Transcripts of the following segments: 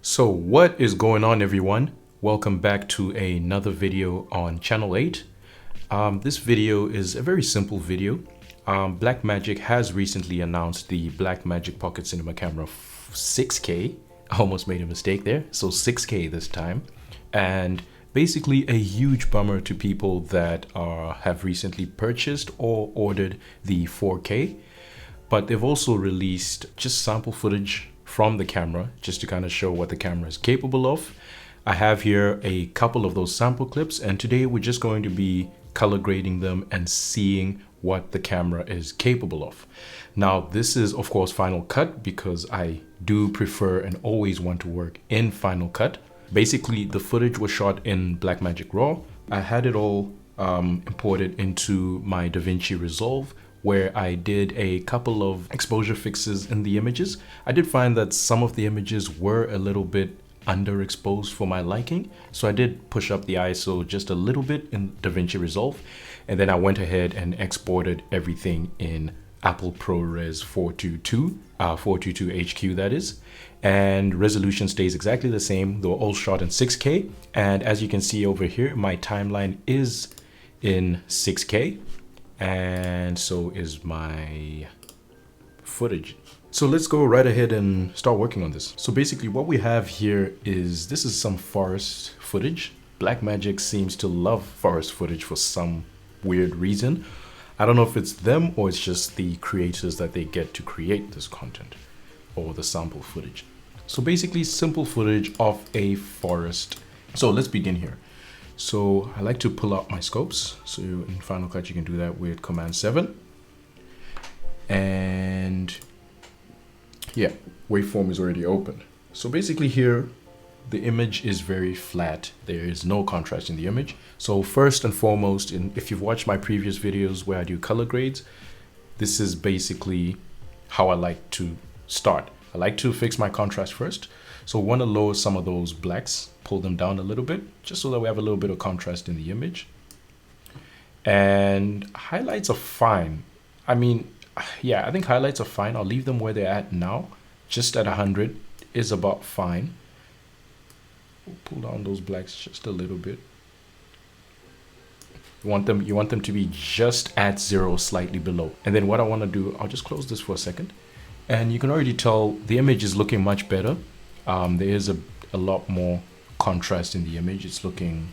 So what is going on, everyone? Welcome back to another video on channel 8. This video is a very simple video. Blackmagic has recently announced the Blackmagic Pocket Cinema Camera 6K. I almost made a mistake there. So 6K this time. And basically a huge bummer to people that have recently purchased or ordered the 4K. But they've also released just sample footage from the camera just to kind of show what the camera is capable of. I have here a couple of those sample clips, and today we're just going to be color grading them and seeing what the camera is capable of. Now, this is of course Final Cut because I do prefer and always want to work in Final Cut. Basically, the footage was shot in Blackmagic Raw. I had it all imported into my DaVinci Resolve, where I did a couple of exposure fixes in the images. I did find that some of the images were a little bit underexposed for my liking. So I did push up the ISO just a little bit in DaVinci Resolve. And then I went ahead and exported everything in Apple ProRes 422 HQ that is. And resolution stays exactly the same. They were all shot in 6K. And as you can see over here, my timeline is in 6K. And so is my footage. So let's go right ahead and start working on this. So basically what we have here is, this is some forest footage. Blackmagic seems to love forest footage for some weird reason. I don't know if it's them or it's just the creators that they get to create this content or the sample footage. So basically simple footage of a forest. So let's begin here. So I like to pull out my scopes. So in Final Cut, you can do that with Command 7. And yeah, waveform is already open. So basically here, the image is very flat. There is no contrast in the image. So first and foremost, if you've watched my previous videos where I do color grades, this is basically how I like to start. I like to fix my contrast first. So I want to lower some of those blacks, pull them down a little bit, just so that we have a little bit of contrast in the image. And highlights are fine. I mean, yeah, I think highlights are fine. I'll leave them where they're at now. Just at 100 is about fine. We'll pull down those blacks just a little bit. You want them to be just at 0, slightly below. And then what I want to do, I'll just close this for a second. And you can already tell the image is looking much better. There is a lot more contrast in the image. It's looking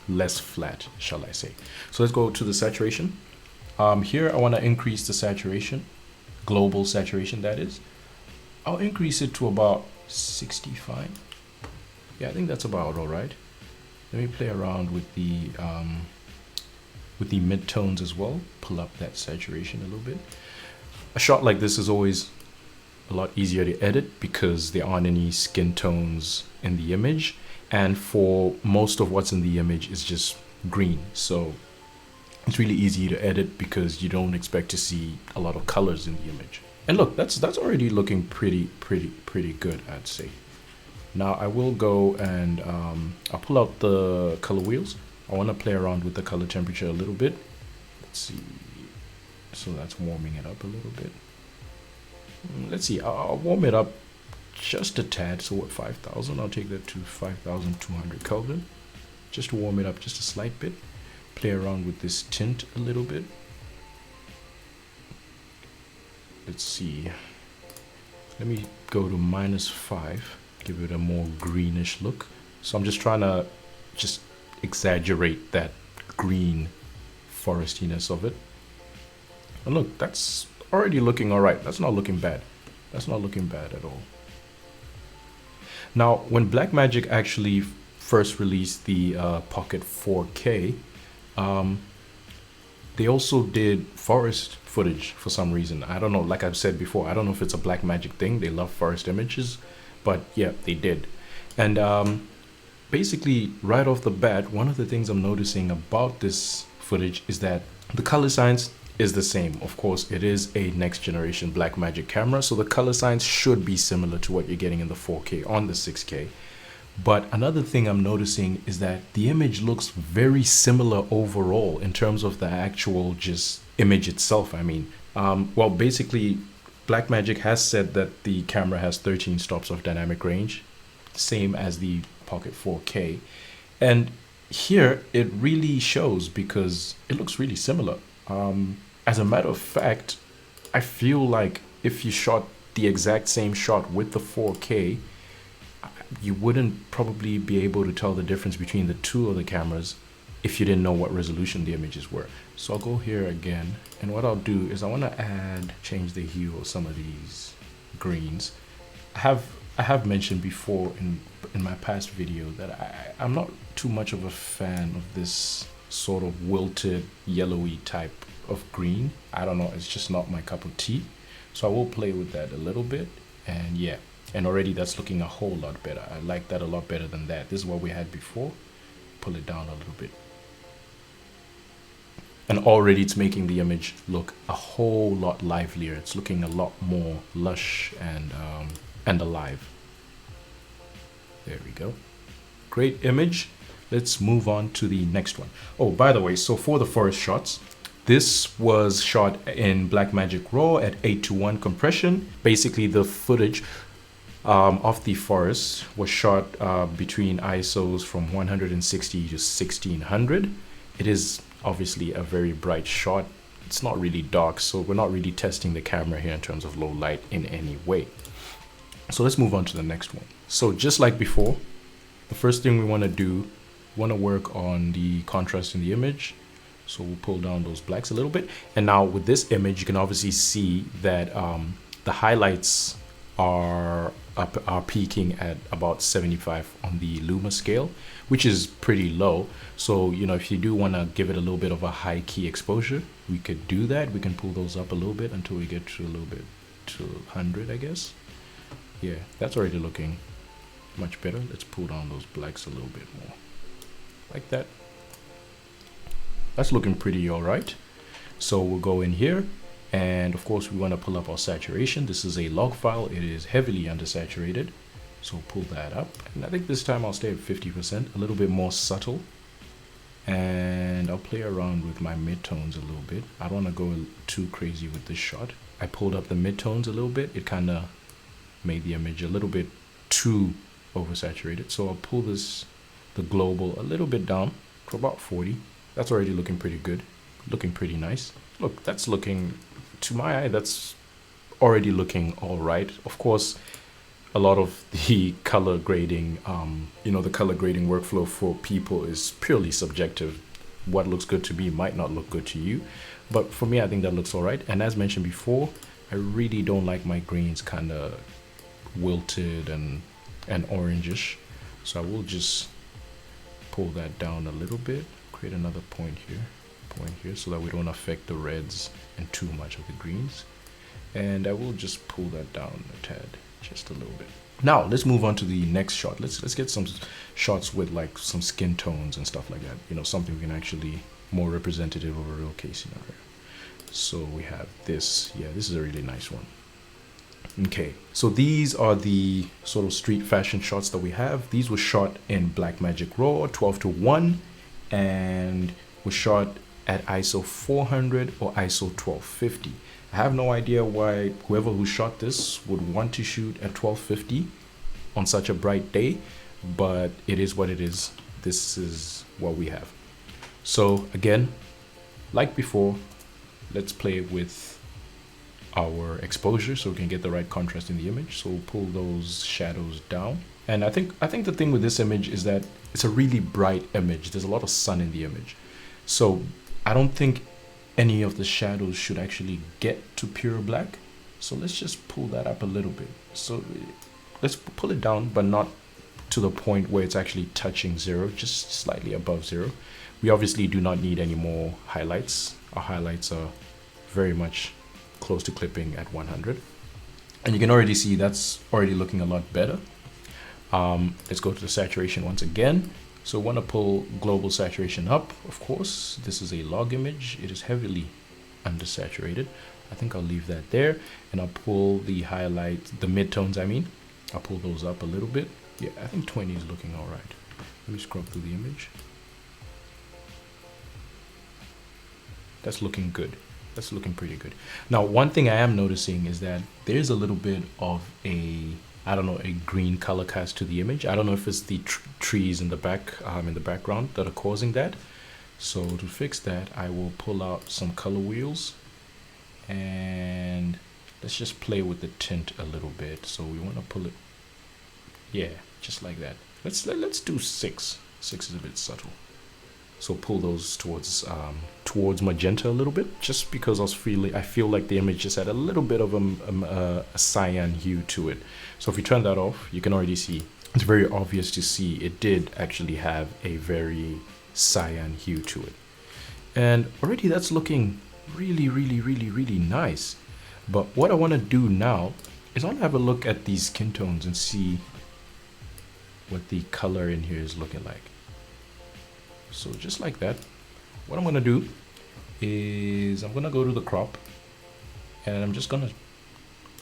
less flat, shall I say. So let's go to the saturation. Here I want to increase the saturation, global saturation that is. I'll increase it to about 65. Yeah, I think that's about all right. Let me play around with the midtones as well. Pull up that saturation a little bit. A shot like this is always a lot easier to edit because there aren't any skin tones in the image, and for most of what's in the image is just green, so it's really easy to edit because you don't expect to see a lot of colors in the image. And look, that's already looking pretty good, I'd say. Now I will go and I'll pull out the color wheels. I want to play around with the color temperature a little bit. Let's see. So that's warming it up a little bit. Let's see, I'll warm it up just a tad. So what, 5,000? I'll take that to 5,200 Kelvin. Just to warm it up just a slight bit. Play around with this tint a little bit. Let's see. Let me go to -5. Give it a more greenish look. So I'm just trying to just exaggerate that green forestiness of it. And look, that's already looking all right. That's not looking bad. That's not looking bad at all. Now, when Blackmagic actually first released the Pocket 4K, they also did forest footage for some reason. I don't know, like I've said before, I don't know if it's a Blackmagic thing. They love forest images, but yeah, they did. And basically, right off the bat, one of the things I'm noticing about this footage is that the color science is the same. Of course, it is a next generation Blackmagic camera, so the color science should be similar to what you're getting in the 4K on the 6K. But another thing I'm noticing is that the image looks very similar overall in terms of the actual just image itself. I mean, well, basically Blackmagic has said that the camera has 13 stops of dynamic range, same as the Pocket 4K. And here it really shows because it looks really similar. As a matter of fact, I feel like if you shot the exact same shot with the 4K, you wouldn't probably be able to tell the difference between the two of the cameras if you didn't know what resolution the images were. So I'll go here again, and what I'll do is I want to change the hue of some of these greens. I have mentioned before in my past video that I'm not too much of a fan of this sort of wilted yellowy type of green. I don't know, it's just not my cup of tea. So I will play with that a little bit, and yeah, and already that's looking a whole lot better. I like that a lot better than that. This is what we had before. Pull it down a little bit. And already it's making the image look a whole lot livelier. It's looking a lot more lush and alive. There we go. Great image. Let's move on to the next one. Oh, by the way, so for the forest shots, this was shot in Blackmagic RAW at 8:1 compression. Basically, the footage of the forest was shot between ISOs from 160 to 1600. It is obviously a very bright shot. It's not really dark, so we're not really testing the camera here in terms of low light in any way. So let's move on to the next one. So just like before, the first thing we want to do, we want to work on the contrast in the image. So we'll pull down those blacks a little bit. And now with this image, you can obviously see that the highlights are peaking at about 75 on the Luma scale, which is pretty low. So, you know, if you do want to give it a little bit of a high key exposure, we could do that. We can pull those up a little bit until we get to a little bit to 100, I guess. Yeah, that's already looking much better. Let's pull down those blacks a little bit more, like that. That's looking pretty all right. So we'll go in here, and of course we want to pull up our saturation. This is a log file. It is heavily undersaturated, so pull that up. And I think this time I'll stay at 50%, a little bit more subtle. And I'll play around with my midtones a little bit. I don't want to go too crazy with this shot. I pulled up the midtones a little bit. It kind of made the image a little bit too oversaturated. So I'll pull the global a little bit down to about 40. That's already looking pretty good, looking pretty nice. Look, that's looking, to my eye, that's already looking all right. Of course, a lot of the color grading, you know, the color grading workflow for people is purely subjective. What looks good to me might not look good to you. But for me, I think that looks all right. And as mentioned before, I really don't like my greens kind of wilted and orangish. So I will just pull that down a little bit. Create another point here, so that we don't affect the reds and too much of the greens. And I will just pull that down a tad, just a little bit. Now let's move on to the next shot. Let's get some shots with like some skin tones and stuff like that. You know, something we can actually more representative of a real case scenario. So we have this. Yeah, this is a really nice one. Okay, so these are the sort of street fashion shots that we have. These were shot in Blackmagic RAW 12:1. And was shot at ISO 400 or ISO 1250. I have no idea why whoever who shot this would want to shoot at 1250 on such a bright day, but it is what it is. This is what we have. So again, like before, let's play with our exposure so we can get the right contrast in the image. So we'll pull those shadows down. And I think the thing with this image is that it's a really bright image. There's a lot of sun in the image. So I don't think any of the shadows should actually get to pure black. So let's just pull that up a little bit. So let's pull it down, but not to the point where it's actually touching zero, just slightly above zero. We obviously do not need any more highlights. Our highlights are very much close to clipping at 100. And you can already see that's already looking a lot better. Let's go to the saturation once again. So want to pull global saturation up. Of course, this is a log image. It is heavily undersaturated. I think I'll leave that there, and I'll pull the highlights, the midtones, I mean. I'll pull those up a little bit. Yeah, I think 20 is looking all right. Let me scrub through the image. That's looking good. that's looking pretty good. Now, one thing I am noticing is that there's a little bit of a, I don't know, a green color cast to the image. I don't know if it's the trees in the background that are causing that. So to fix that, I will pull out some color wheels and let's just play with the tint a little bit. So we want to pull it, yeah, just like that. Let's do 6. 6 is a bit subtle. So pull those towards magenta a little bit, just because I feel like the image just had a little bit of a cyan hue to it. So if you turn that off, you can already see, it's very obvious to see it did actually have a very cyan hue to it. And already that's looking really, really, really, really nice. But what I want to do now is I want to have a look at these skin tones and see what the color in here is looking like. So just like that, what I'm gonna do is I'm gonna go to the crop and I'm just gonna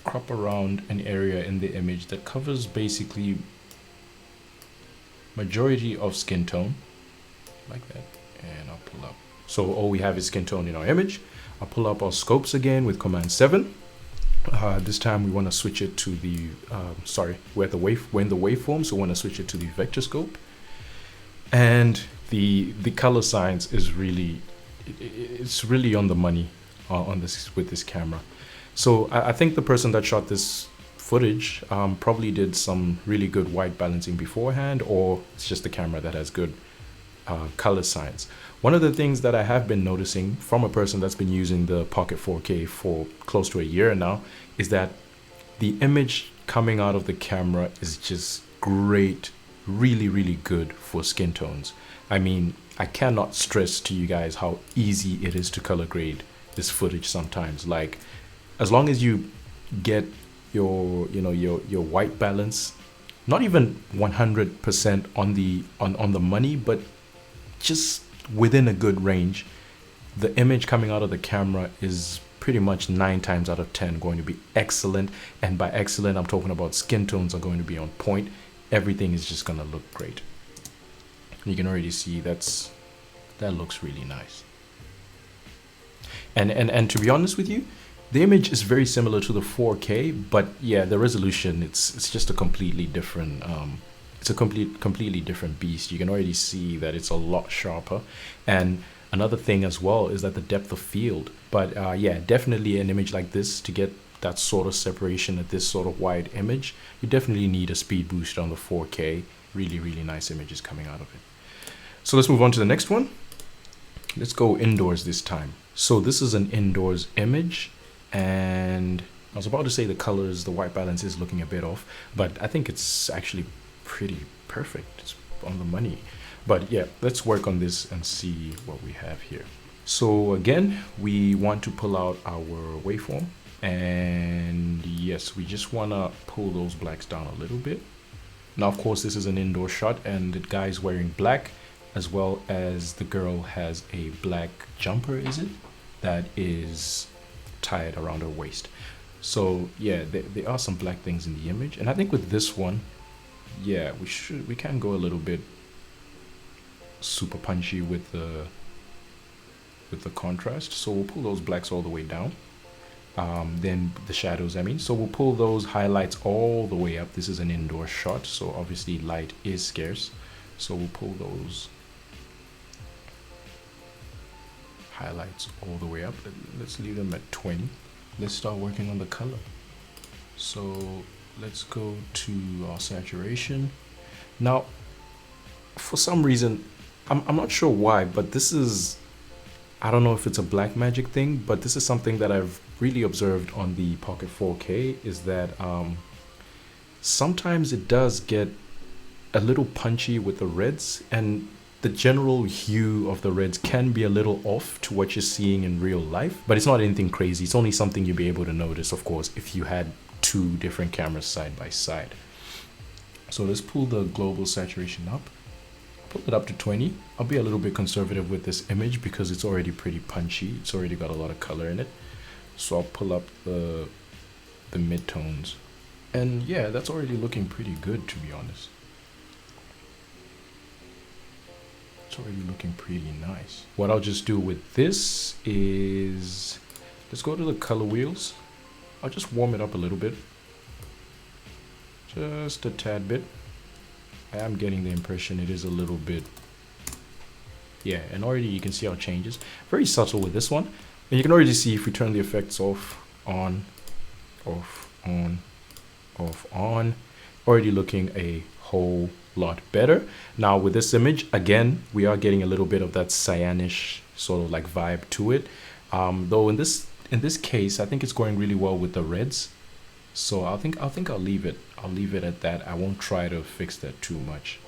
crop around an area in the image that covers basically majority of skin tone, like that, and I'll pull up. So all we have is skin tone in our image. I'll pull up our scopes again with Command 7. This time we want to switch it to the we're in the waveform, so we want to switch it to the vector scope. And the color science is really, it's really on the money on this with this camera. So I think the person that shot this footage probably did some really good white balancing beforehand, or it's just the camera that has good color science. One of the things that I have been noticing from a person that's been using the Pocket 4K for close to a year now is that the image coming out of the camera is just great, really, really good for skin tones. I mean, I cannot stress to you guys how easy it is to color grade this footage sometimes. Like, as long as you get your white balance, not even 100% on the money, but just within a good range, the image coming out of the camera is pretty much 9 times out of 10 going to be excellent. And by excellent, I'm talking about skin tones are going to be on point. Everything is just going to look great. You can already see that looks really nice. And to be honest with you, the image is very similar to the 4K, but yeah, the resolution, it's just a completely different it's a completely different beast. You can already see that it's a lot sharper. And another thing as well is that the depth of field. But yeah, definitely an image like this, to get that sort of separation at this sort of wide image, you definitely need a speed boost on the 4K. Really, really nice images coming out of it. So let's move on to the next one. Let's go indoors this time. So this is an indoors image, and I was about to say the colors, the white balance is looking a bit off, but I think it's actually pretty perfect. It's on the money. But yeah, let's work on this and see what we have here. So again, we want to pull out our waveform, and yes, we just want to pull those blacks down a little bit. Now, of course, this is an indoor shot, and the guy's wearing black, as well as the girl has a black jumper, is it? That is tied around her waist. So yeah, there are some black things in the image, and I think with this one, yeah, we can go a little bit super punchy with the contrast. So we'll pull those blacks all the way down. Then the shadows, so we'll pull those highlights all the way up. This is an indoor shot, so obviously light is scarce, so we'll pull those highlights all the way up. Let's leave them at 20. Let's start working on the color. So let's go to our saturation. Now, for some reason, I'm not sure why, but this is, I don't know if it's a Blackmagic thing, but this is something that I've really observed on the Pocket 4K, is that sometimes it does get a little punchy with the reds, and the general hue of the reds can be a little off to what you're seeing in real life, but it's not anything crazy. It's only something you'll be able to notice, of course, if you had 2 different cameras side by side. So let's pull the global saturation up, pull it up to 20. I'll be a little bit conservative with this image because it's already pretty punchy. It's already got a lot of color in it. So I'll pull up the midtones. And yeah, that's already looking pretty good, to be honest. It's already looking pretty nice. What I'll just do with this is Let's go to the color wheels. I'll just warm it up a little bit. Just a tad bit. I am getting the impression it is a little bit. Yeah, and already you can see how it changes. Very subtle with this one. And you can already see if we turn the effects off, on, off, on, off, on. Already looking a whole lot better. Now with this image, again, we are getting a little bit of that cyanish sort of like vibe to it. Though in this case, I think it's going really well with the reds. So I think I'll leave it. I'll leave it at that. I won't try to fix that too much.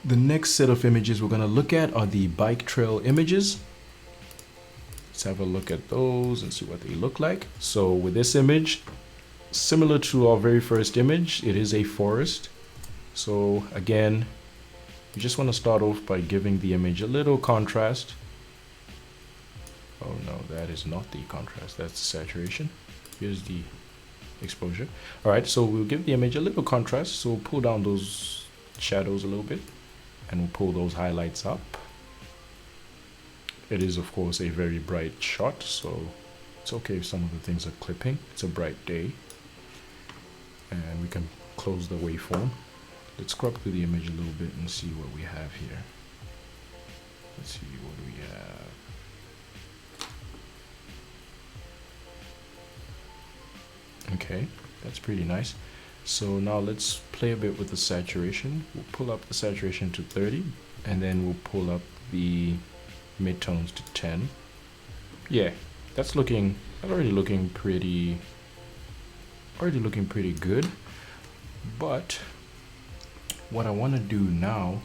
The next set of images we're gonna look at are the bike trail images. Let's have a look at those and see what they look like. So with this image, similar to our very first image, it is a forest. So again, you just want to start off by giving the image a little contrast. Oh no, that is not the contrast, that's the saturation. Here's the exposure. All right, so we'll give the image a little contrast. So we'll pull down those shadows a little bit and we'll pull those highlights up. It is of course a very bright shot, so it's okay if some of the things are clipping. It's a bright day. And we can close the waveform. Let's scrub through the image a little bit and see what we have here. Let's see, what do we have? Okay, that's pretty nice. So now let's play a bit with the saturation. We'll pull up the saturation to 30 and then we'll pull up the midtones to 10. Yeah, that's already looking pretty good. But what I want to do now,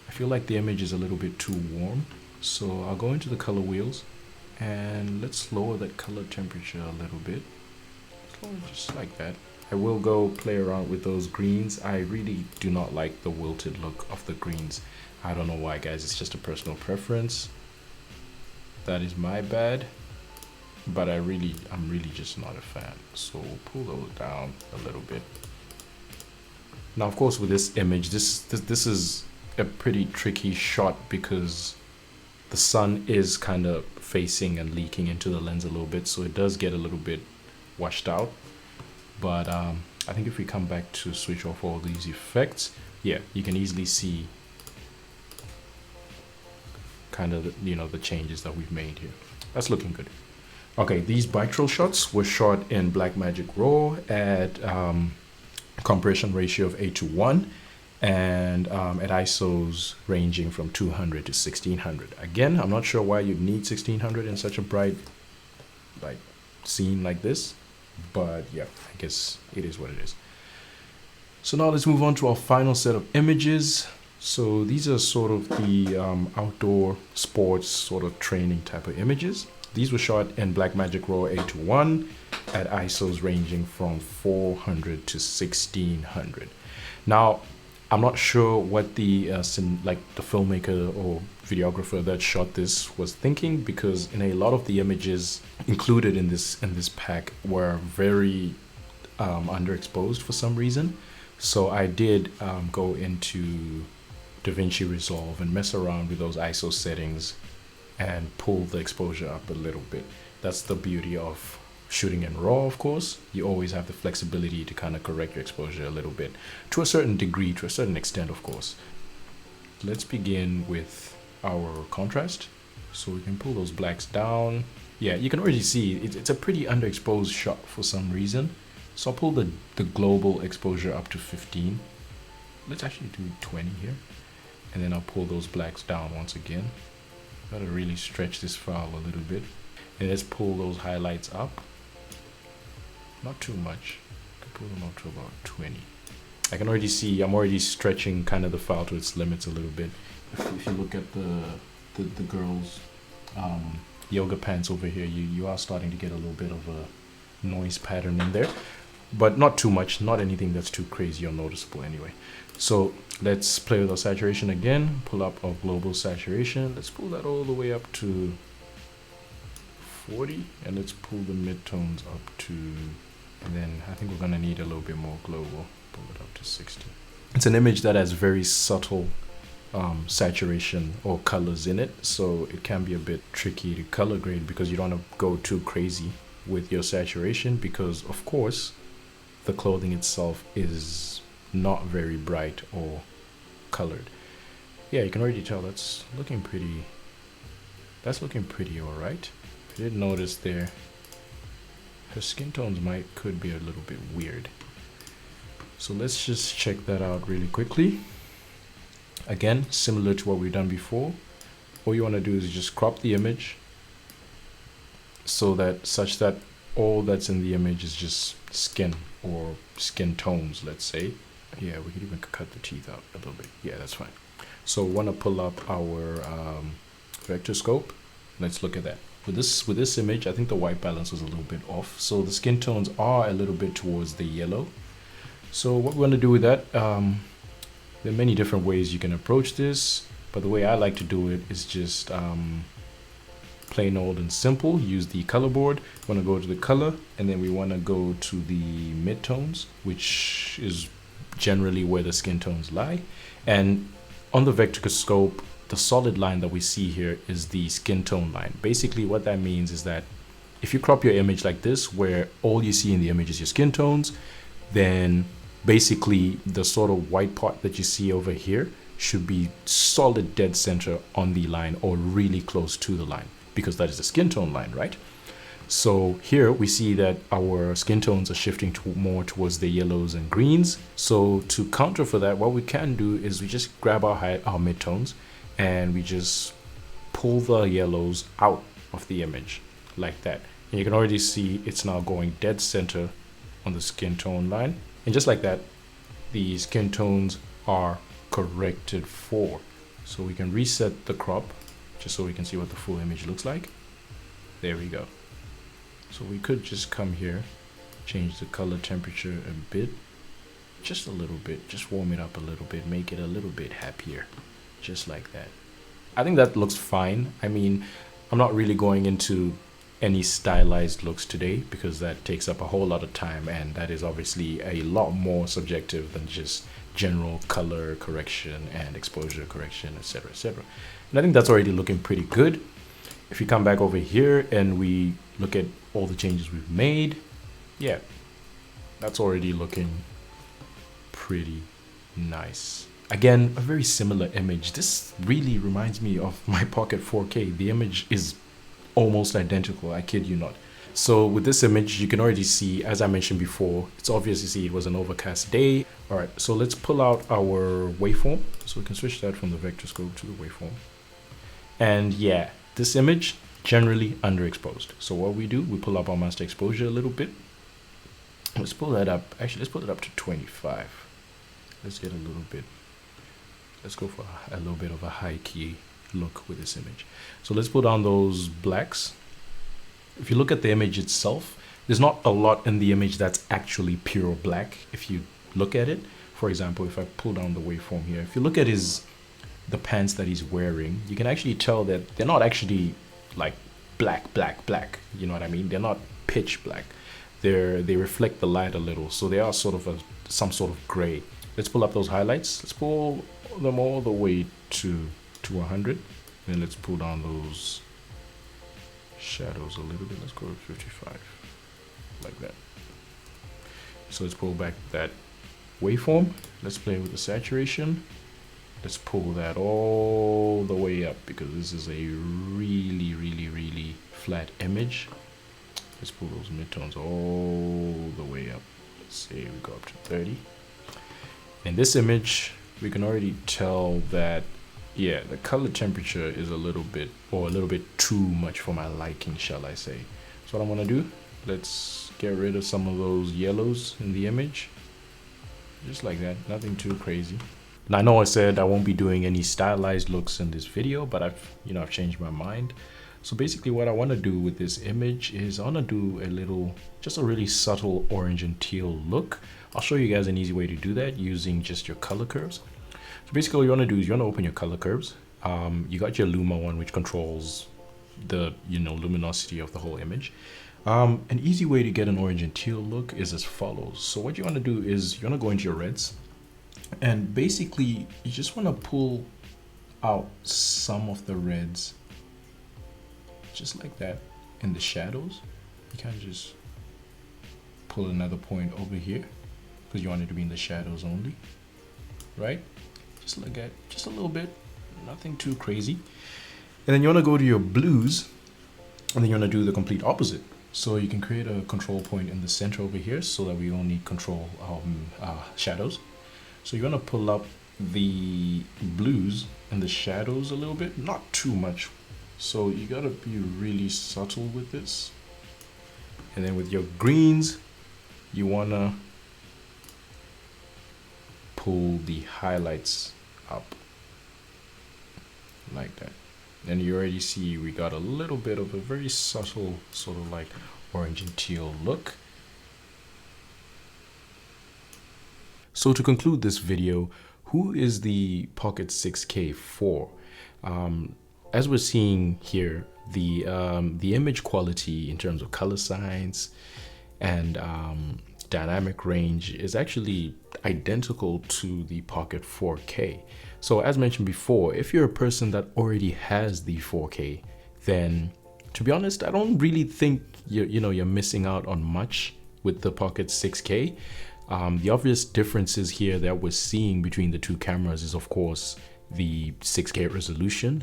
I feel like the image is a little bit too warm, so I'll go into the color wheels and let's lower that color temperature a little bit. Just like that. I will go play around with those greens. I really do not like the wilted look of the greens. I don't know why, guys. It's just a personal preference. That is my bad, but I'm really just not a fan. So we'll pull those down a little bit. Now, of course, with this image, this is a pretty tricky shot because the sun is kind of facing and leaking into the lens a little bit, so it does get a little bit washed out. But I think if we come back to switch off all these effects, yeah, you can easily see kind of the changes that we've made here. That's looking good. Okay, these bike trail shots were shot in Blackmagic RAW at compression ratio of 8:1 and at ISOs ranging from 200 to 1600. Again, I'm not sure why you'd need 1600 in such a bright scene like this, but yeah, I guess it is what it is. So now let's move on to our final set of images. So these are sort of the outdoor sports sort of training type of images. These were shot in Blackmagic RAW 8:1 at ISOs ranging from 400 to 1600. Now, I'm not sure what the filmmaker or videographer that shot this was thinking, because in a lot of the images included in this pack were very underexposed for some reason. So I did go into DaVinci Resolve and mess around with those ISO settings and pull the exposure up a little bit. That's the beauty of shooting in RAW, of course. You always have the flexibility to kind of correct your exposure a little bit, to a certain degree, to a certain extent, of course. Let's begin with our contrast. So we can pull those blacks down. Yeah, you can already see it's a pretty underexposed shot for some reason. So I'll pull the global exposure up to 15. Let's actually do 20 here. And then I'll pull those blacks down once again. Gotta really stretch this file a little bit. And let's pull those highlights up. Not too much. I can pull them up to about 20. I can already see I'm already stretching kind of the file to its limits a little bit. If you look at the girls' yoga pants over here, you are starting to get a little bit of a noise pattern in there. But not too much, not anything that's too crazy or noticeable anyway. So let's play with our saturation again, pull up our global saturation. Let's pull that all the way up to 40, and let's pull the midtones up to, and then I think we're gonna need a little bit more global, pull it up to 60. It's an image that has very subtle saturation or colors in it, so it can be a bit tricky to color grade because you don't want to go too crazy with your saturation, because of course the clothing itself is not very bright or colored. Yeah, you can already tell that's looking pretty all right. I did notice there her skin tones could be a little bit weird, so let's just check that out really quickly. Again, similar to what we've done before, all you want to do is just crop the image such that all that's in the image is just skin or skin tones, let's say. Yeah, we could even cut the teeth out a little bit. Yeah, that's fine. So we want to pull up our vector scope. Let's look at that. With this image, I think the white balance was a little bit off, so the skin tones are a little bit towards the yellow. So what we want to do with that, there are many different ways you can approach this, but the way I like to do it is just plain old and simple. Use the color board. We want to go to the color, and then we want to go to the midtones, which is generally where the skin tones lie. And on the vector scope, the solid line that we see here is the skin tone line. Basically what that means is that if you crop your image like this, where all you see in the image is your skin tones, then basically the sort of white part that you see over here should be solid dead center on the line or really close to the line, because that is the skin tone line, right? So here we see that our skin tones are shifting more towards the yellows and greens. So to counter for that, what we can do is we just grab our midtones and we just pull the yellows out of the image like that. And you can already see it's now going dead center on the skin tone line. And just like that, the skin tones are corrected for. So we can reset the crop just so we can see what the full image looks like. There we go. So we could just come here, change the color temperature a bit, just a little bit, just warm it up a little bit, make it a little bit happier, just like that. I think that looks fine. I mean, I'm not really going into any stylized looks today because that takes up a whole lot of time, and that is obviously a lot more subjective than just general color correction and exposure correction, etc., etc. And I think that's already looking pretty good. If you come back over here and we look at all the changes we've made, yeah, that's already looking pretty nice. Again, a very similar image. This really reminds me of my Pocket 4K. The image is almost identical, I kid you not. So with this image, you can already see, as I mentioned before, it's obvious to see it was an overcast day. All right, so let's pull out our waveform. So we can switch that from the vector scope to the waveform. And yeah, this image generally underexposed. So what we do, we pull up our master exposure a little bit. Let's pull that up. Actually, let's put it up to 25. Let's get a little bit. Let's go for a little bit of a high key look with this image. So let's pull down those blacks. If you look at the image itself, there's not a lot in the image that's actually pure black. If you look at it, for example, if I pull down the waveform here, if you look at the pants that he's wearing, you can actually tell that they're not actually like black. You know what I mean? They're not pitch black. They reflect the light a little, so they are sort of some sort of gray. Let's pull up those highlights. Let's pull them all the way to 100, and let's pull down those shadows a little bit. Let's go to 55, like that. So let's pull back that waveform. Let's play with the saturation. Let's pull that all the way up because this is a really flat image. Let's pull those midtones all the way up. Let's say we go up to 30. In this image, we can already tell that, yeah, the color temperature is a little bit too much for my liking, shall I say. So what I'm gonna do, let's get rid of some of those yellows in the image. Just like that, nothing too crazy. And I know I said I won't be doing any stylized looks in this video, but I've changed my mind. So basically what I want to do with this image is I want to do just a really subtle orange and teal look. I'll show you guys an easy way to do that using just your color curves. So basically what you want to do is you want to open your color curves. You got your Luma one, which controls the luminosity of the whole image. An easy way to get an orange and teal look is as follows. So what you want to do is you want to go into your reds, and basically you just want to pull out some of the reds, just like that, in the shadows. You kind of just pull another point over here because you want it to be in the shadows only, right? Just look at just a little bit, nothing too crazy. And then you want to go to your blues, and then you want to do the complete opposite. So you can create a control point in the center over here so that we only control shadows. So you want to pull up the blues and the shadows a little bit, not too much. So you got to be really subtle with this. And then with your greens, you want to pull the highlights up like that. And you already see we got a little bit of a very subtle sort of like orange and teal look. So to conclude this video, who is the Pocket 6K for? As we're seeing here, the image quality in terms of color science and dynamic range is actually identical to the Pocket 4K. So as mentioned before, if you're a person that already has the 4K, then to be honest, I don't really think you're missing out on much with the Pocket 6K. The obvious differences here that we're seeing between the two cameras is, of course, the 6K resolution.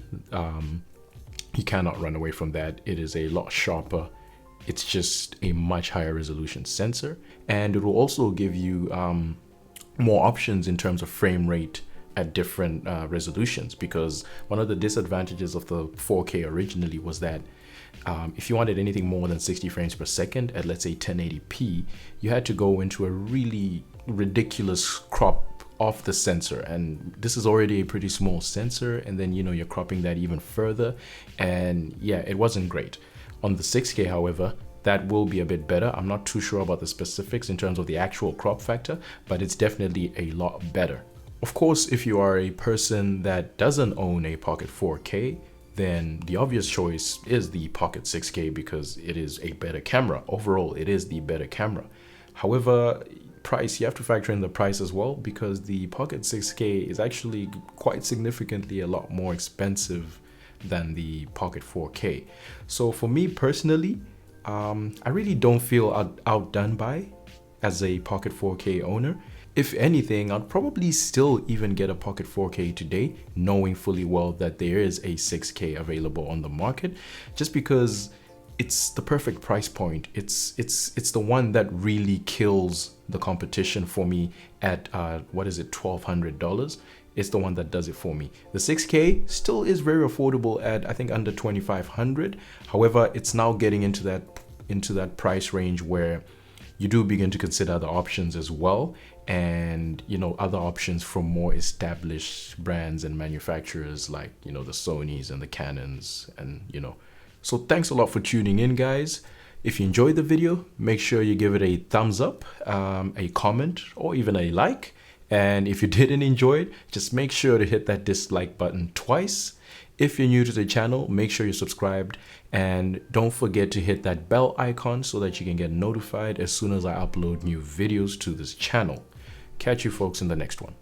You cannot run away from that. It is a lot sharper. It's just a much higher resolution sensor, and it will also give you more options in terms of frame rate at different resolutions, because one of the disadvantages of the 4K originally was that if you wanted anything more than 60 frames per second at, let's say, 1080p, you had to go into a really ridiculous crop of the sensor, and this is already a pretty small sensor, and then you're cropping that even further, and yeah, it wasn't great. On the 6K, however, that will be a bit better. I'm not too sure about the specifics in terms of the actual crop factor, but it's definitely a lot better. Of course, if you are a person that doesn't own a Pocket 4K, then the obvious choice is the Pocket 6K because it is a better camera. Overall, it is the better camera. However, price, you have to factor in the price as well, because the Pocket 6K is actually quite significantly a lot more expensive than the Pocket 4K. So for me personally, I really don't feel outdone by as a Pocket 4K owner. If anything, I'd probably still even get a Pocket 4K today, knowing fully well that there is a 6K available on the market, just because it's the perfect price point. It's the one that really kills the competition for me at what is it, $1,200. It's the one that does it for me. The 6K still is very affordable at, I think, under $2,500. However, it's now getting into that price range where you do begin to consider other options as well, and other options from more established brands and manufacturers like the Sonys and the Canons, and so thanks a lot for tuning in, guys. If you enjoyed the video, make sure you give it a thumbs up, a comment, or even a like. And if you didn't enjoy it, just make sure to hit that dislike button twice. If you're new to the channel, make sure you're subscribed, and don't forget to hit that bell icon so that you can get notified as soon as I upload new videos to this channel. Catch you folks in the next one.